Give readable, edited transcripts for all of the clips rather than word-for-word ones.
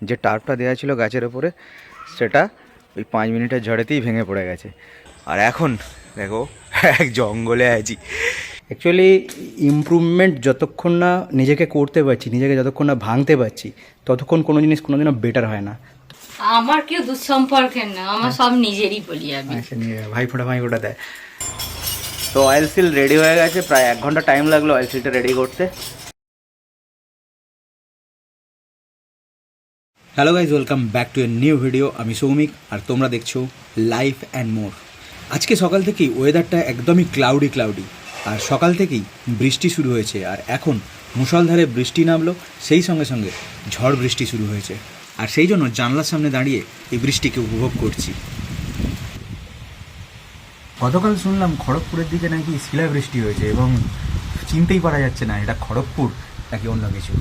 যে টার্পটা দেওয়া ছিল গাছের ওপরে সেটা ওই 5 মিনিটের ঝড়েতেই ভেঙে পড়ে গেছে। আর এখন দেখো এক জঙ্গলে আছি। অ্যাকচুয়ালি ইমপ্রুভমেন্ট যতক্ষণ না নিজেকে করতে পারছি, নিজেকে যতক্ষণ না ভাঙতে পারছি, ততক্ষণ কোনো জিনিস কোনোদিনও বেটার হয় না। আমার কেউ দুঃসম্পর্কের না, আমার সব নিজেরই বলি আমি। আচ্ছা, নিয়ে ভাইফোঁটা দেয়। তো অয়েল সিল রেডি হয়ে গেছে, প্রায় 1 ঘন্টা টাইম লাগলো অয়েল সিলটা রেডি করতে। Hello guys, welcome back to a new video. আমি সৌমিক আর তোমরা দেখছো লাইফ অ্যান্ড মোর। আজকে সকাল থেকেই ওয়েদারটা একদমই ক্লাউডি আর সকাল থেকেই বৃষ্টি শুরু হয়েছে। আর এখন মুষলধারে বৃষ্টি নামলো, সেই সঙ্গে সঙ্গে ঝড় বৃষ্টি শুরু হয়েছে। আর সেই জন্য জানলার সামনে দাঁড়িয়ে এই বৃষ্টিকে উপভোগ করছি। গতকাল শুনলাম খড়গপুরের দিকে নাকি শিলাবৃষ্টি হয়েছে এবং চিনতেই পারা যাচ্ছে না এটা খড়গপুর নাকি অন্য কিছু।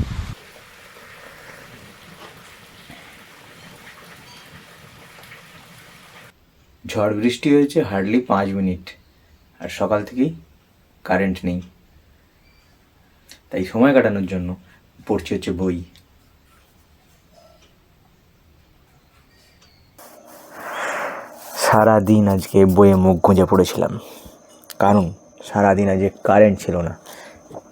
ঝড় বৃষ্টি হয়েছে হার্ডলি 5 মিনিট, আর সকাল থেকেই কারেন্ট নেই। তাই সময় কাটানোর জন্য পড়ছি হচ্ছে বই। সারাদিন আজকে বইয়ে মুখ গুঁজে পড়েছিলাম, কারণ সারাদিন আজকে কারেন্ট ছিল না।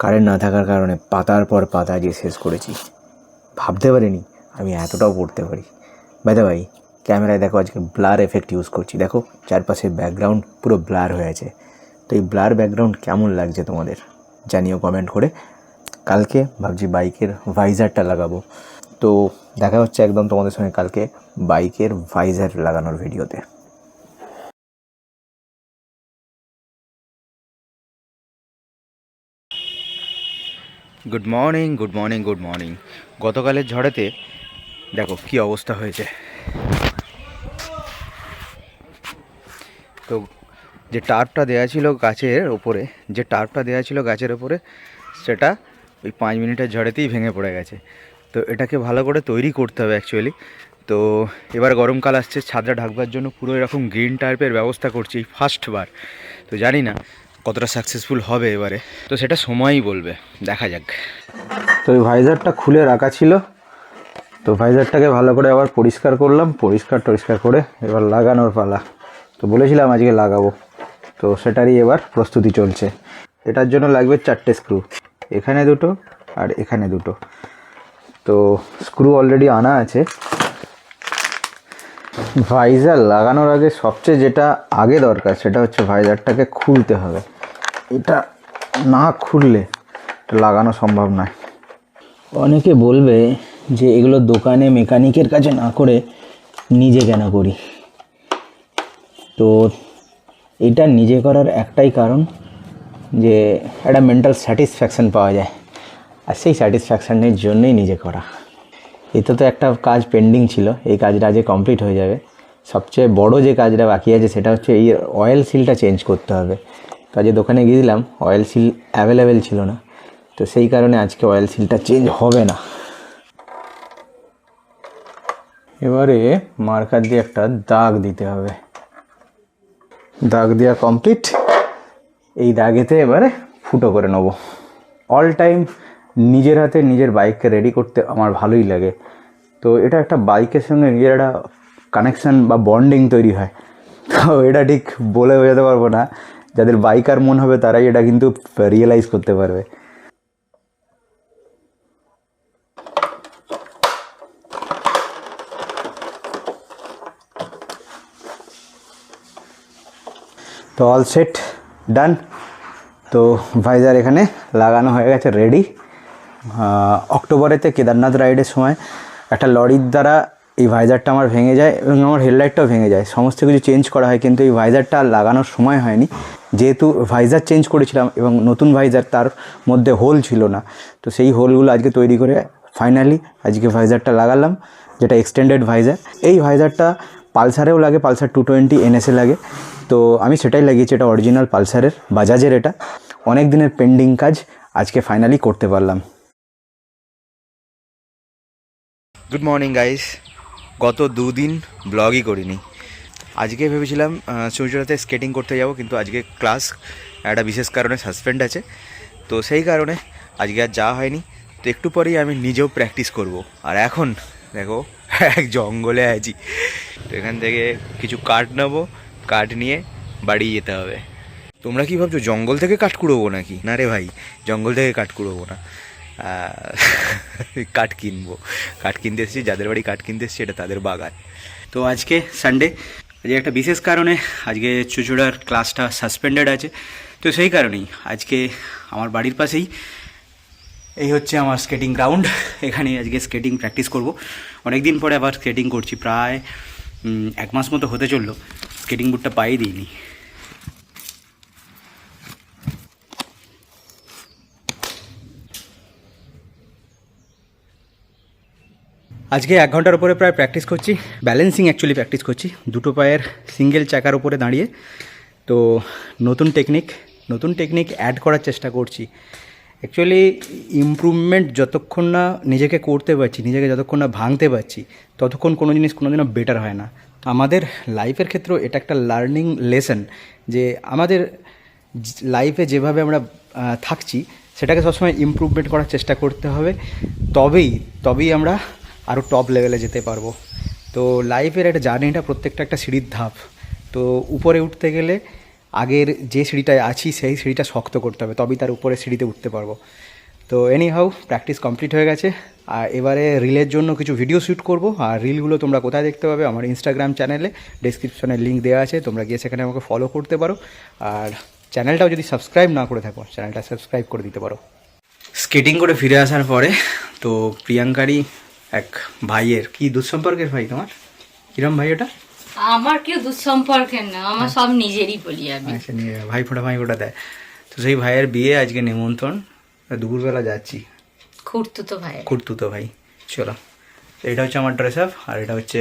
কারেন্ট না থাকার কারণে পাতার পর পাতা আজকে শেষ করেছি। ভাবতে পারিনি আমি এতটাও পড়তে পারি। বাই দ্য ওয়ে, ক্যামেরায় দেখো আজকে ব্লার এফেক্ট ইউজ করছি। দেখো চারপাশের ব্যাকগ্রাউন্ড পুরো ব্লার হয়ে আছে। তো এই ব্লার ব্যাকগ্রাউন্ড কেমন লাগছে তোমাদের জানিও কমেন্ট করে। কালকে ভাবছি বাইকের ভাইজারটা লাগাবো, তো দেখা হচ্ছে একদম তোমাদের সঙ্গে কালকে বাইকের ভাইজার লাগানোর ভিডিওতে। Good morning. গতকালের ঝড়েতে দেখো কি অবস্থা হয়েছে। তো যে টার্পটা দেওয়া ছিল গাছের ওপরে সেটা ওই 5 মিনিটের ঝড়েতেই ভেঙে পড়ে গেছে। তো এটাকে ভালো করে তৈরি করতে হবে অ্যাকচুয়ালি। তো এবার গরমকাল আসছে, ছাদটা ঢাকবার জন্য পুরো এরকম গ্রিন টার্পের ব্যবস্থা করছি ফার্স্টবার। তো জানি না কতটা সাকসেসফুল হবে এবারে, তো সেটা সময়ই বলবে, দেখা যাক। তো এই ভাইজারটা খুলে রাখা ছিল, তো ভাইজারটাকে ভালো করে আবার পরিষ্কার করলাম, পরিষ্কার করে এবার লাগানোর পালা। তো বলেছিলাম আজকে লাগাবো, তো সেটারই এবার প্রস্তুতি চলছে। এটার জন্য লাগবে 4টে স্ক্রু, এখানে 2টো আর এখানে 2টো। তো স্ক্রু অলরেডি আনা আছে। ভাইজার লাগানোর আগে সবচেয়ে যেটা আগে দরকার সেটা হচ্ছে ভাইজারটাকে খুলতে হবে। এটা না খুললে লাগানো সম্ভব নয়। অনেকে বলবে যে এগুলো দোকানে মেকানিকের কাছে না করে নিজে কেন করি। তো এটা নিজে করার একটাই কারণ যে একটা মেন্টাল স্যাটিসফ্যাকশান পাওয়া যায়, আর সেই স্যাটিসফ্যাকশানের জন্যই নিজে করা। এতে তো একটা কাজ পেন্ডিং ছিল, এই কাজটা আজকে কমপ্লিট হয়ে যাবে। সবচেয়ে বড় যে কাজটা বাকি আছে সেটা হচ্ছে এই অয়েল সিলটা চেঞ্জ করতে হবে। তো আজকে দোকানে গিয়েছিলাম, অয়েল সিল অ্যাভেলেবেল ছিল না, তো সেই কারণে আজকে অয়েল সিলটা চেঞ্জ হবে না। এবারে মার্কার দিয়ে একটা দাগ দিতে হবে। দাগ দেওয়া কমপ্লিট। এই দাগেতে এবারে ফুটো করে নেব। অল টাইম নিজের হাতে নিজের বাইককে রেডি করতে আমার ভালোই লাগে। তো এটা একটা বাইকের সঙ্গে নিজের একটা কানেকশান বা বন্ডিং তৈরি হয়। তো এটা ঠিক বলে বোঝাতে পারবো না, যাদের বাইকার মন হবে তারাই এটা কিন্তু রিয়েলাইজ করতে পারবে। তো অল সেট ডান। তো ভাইজার এখানে লাগানো হয়ে গেছে, রেডি। অক্টোবরেতে কেদারনাথ রাইডের সময় একটা লরির দ্বারা এই ভাইজারটা আমার ভেঙে যায় এবং আমার হেডলাইটটাও ভেঙে যায়। সমস্ত কিছু চেঞ্জ করা হয়, কিন্তু এই ভাইজারটা লাগানোর সময় হয়নি। যেহেতু ভাইজার চেঞ্জ করেছিলাম এবং নতুন ভাইজার, তার মধ্যে হোল ছিল না। তো সেই হোলগুলো আজকে তৈরি করে ফাইনালি আজকে ভাইজারটা লাগালাম, যেটা এক্সটেন্ডেড ভাইজার। এই ভাইজারটা পালসারেও লাগে, পালসার 220 NS লাগে। তো আমি সেটাই লাগিয়েছি, এটা অরিজিনাল পালসারের, বাজাজের। এটা অনেক দিনের পেন্ডিং কাজ, আজকে ফাইনালি করতে পারলাম। Good morning guys. গত 2 দিন ব্লগই করিনি। আজকে ভেবেছিলাম চৌচড়াতে স্কেটিং করতে যাব, কিন্তু আজকে ক্লাস একটা বিশেষ কারণে সাসপেন্ড আছে, তো সেই কারণে আজকে আর যাওয়া হয়নি। তো একটু পরেই আমি নিজেও প্র্যাকটিস করব। আর এখন দেখো এক জঙ্গলে আছি। তো এখান থেকে কিছু কাঠ নেবো, কাঠ নিয়ে বাড়ি যেতে হবে। তোমরা কি ভাবছো জঙ্গল থেকে কাঠ কুড়োবো নাকি? না রে ভাই, জঙ্গল থেকে কাঠ কুড়োবো না, কাঠ কিনবো। কাঠ কিনতে এসেছি, যাদের বাড়ি কাঠ কিনতে এসেছি এটা তাদের বাগান। তো আজকে সানডে, আজকে একটা বিশেষ কারণে আজকে চুচুড়ার ক্লাসটা সাসপেন্ডেড আছে। তো সেই কারণেই আজকে আমার বাড়ির পাশেই এই হচ্ছে আমার স্কেটিং গ্রাউন্ড। এখানে আজকে স্কেটিং প্র্যাকটিস করব। অনেক দিন পরে আবার স্কেটিং করছি, প্রায় 1 মাস মতো হতে চললো। স্কেটিং বুটটা পাইয়ে দিইনি। আজকে 1 ঘন্টার উপরে প্রায় প্র্যাকটিস করছি, ব্যালেন্সিং অ্যাকচুয়ালি প্র্যাকটিস করছি, দুটো পায়ের সিঙ্গেল চাকার উপরে দাঁড়িয়ে। তো নতুন টেকনিক অ্যাড করার চেষ্টা করছি। অ্যাকচুয়ালি ইমপ্রুভমেন্ট যতক্ষণ না নিজেকে করতে পারছি, নিজেকে যতক্ষণ না ভাঙতে পারছি, ততক্ষণ কোনো জিনিস কোনোদিনও বেটার হয় না। আমাদের লাইফের ক্ষেত্রেও এটা একটা লার্নিং লেসন, যে আমাদের লাইফে যেভাবে আমরা থাকছি সেটাকে সবসময় ইমপ্রুভমেন্ট করার চেষ্টা করতে হবে, তবেই আমরা আরও টপ লেভেলে যেতে পারবো। তো লাইফের একটা জার্নিটা প্রত্যেকটা একটা সিঁড়ির ধাপ। তো উপরে উঠতে গেলে আগের যে সিঁড়িটায় আছি সেই সিঁড়িটা শক্ত করতে হবে, তবেই তার উপরে সিঁড়িতে উঠতে পারবো। তো এনি হাউ প্র্যাকটিস কমপ্লিট হয়ে গেছে। আর এবারে রিলের জন্য কিছু ভিডিও শ্যুট করব। আর রিলগুলো তোমরা কোথায় দেখতে পাবে? আমার ইনস্টাগ্রাম চ্যানেলে ডেসক্রিপশনে লিঙ্ক দেওয়া আছে, তোমরা গিয়ে সেখানে আমাকে ফলো করতে পারো। আর চ্যানেলটাও যদি সাবস্ক্রাইব না করে থাকো, চ্যানেলটা সাবস্ক্রাইব করে দিতে পারো। স্কেটিং করে ফিরে আসার পরে তো প্রিয়াঙ্কারই এক ভাইয়ের, কি দুঃসম্পর্কের ভাই তোমার? কিরম ভাই ওটা? আমার কেউ দুঃসম্পর্কের না, আমার সব নিজেরই বলি আমি। আচ্ছা, ভাই ফোঁটা দেয়। তো সেই ভাইয়ের বিয়ে আজকে নিমন্ত্রণ, দুপুরবেলা যাচ্ছি। খুঁড়তুতো ভাই। চলো, এটা হচ্ছে আমার ড্রেস আপ, আর এটা হচ্ছে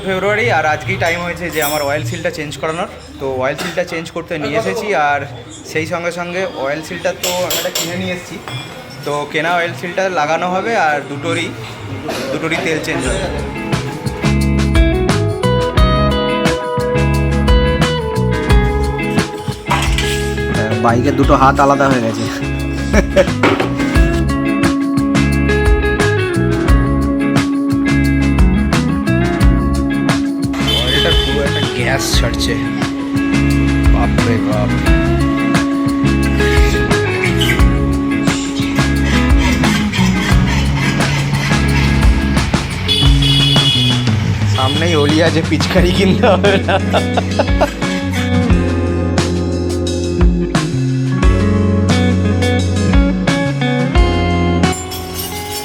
ফেব্রুয়ারি। আর আজকেই টাইম হয়েছে যে আমার অয়েল সিলটা চেঞ্জ করানোর। তো অয়েল সিলটা চেঞ্জ করতে নিয়ে এসেছি, আর সেই সঙ্গে সঙ্গে অয়েল সিলটা তো আমরা কিনে নিয়ে এসেছি। তো কেনা অয়েল সিলটা লাগানো হবে, আর দুটোরই তেল চেঞ্জ হবে। বাইকের দুটো হাত আলাদা হয়ে গেছে। পুরো একটা গ্যাস ছাড়ছে, বাপরে বাপ। সামনেই হোলি আছে, পিচকারি কিনতে হবে না।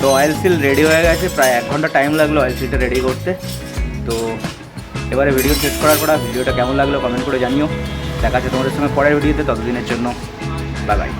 তো অয়েল সিল রেডি হয়ে গেছে, প্রায় 1 ঘন্টা টাইম লাগলো অয়েল সিলটা রেডি করতে। তো এবারে ভিডিও শেষ করার পর ভিডিওটা কেমন লাগলো কমেন্ট করে জানিও। দেখা আছে তোমাদের সঙ্গে পরের ভিডিওতে, ততদিনের জন্য বাই বাই।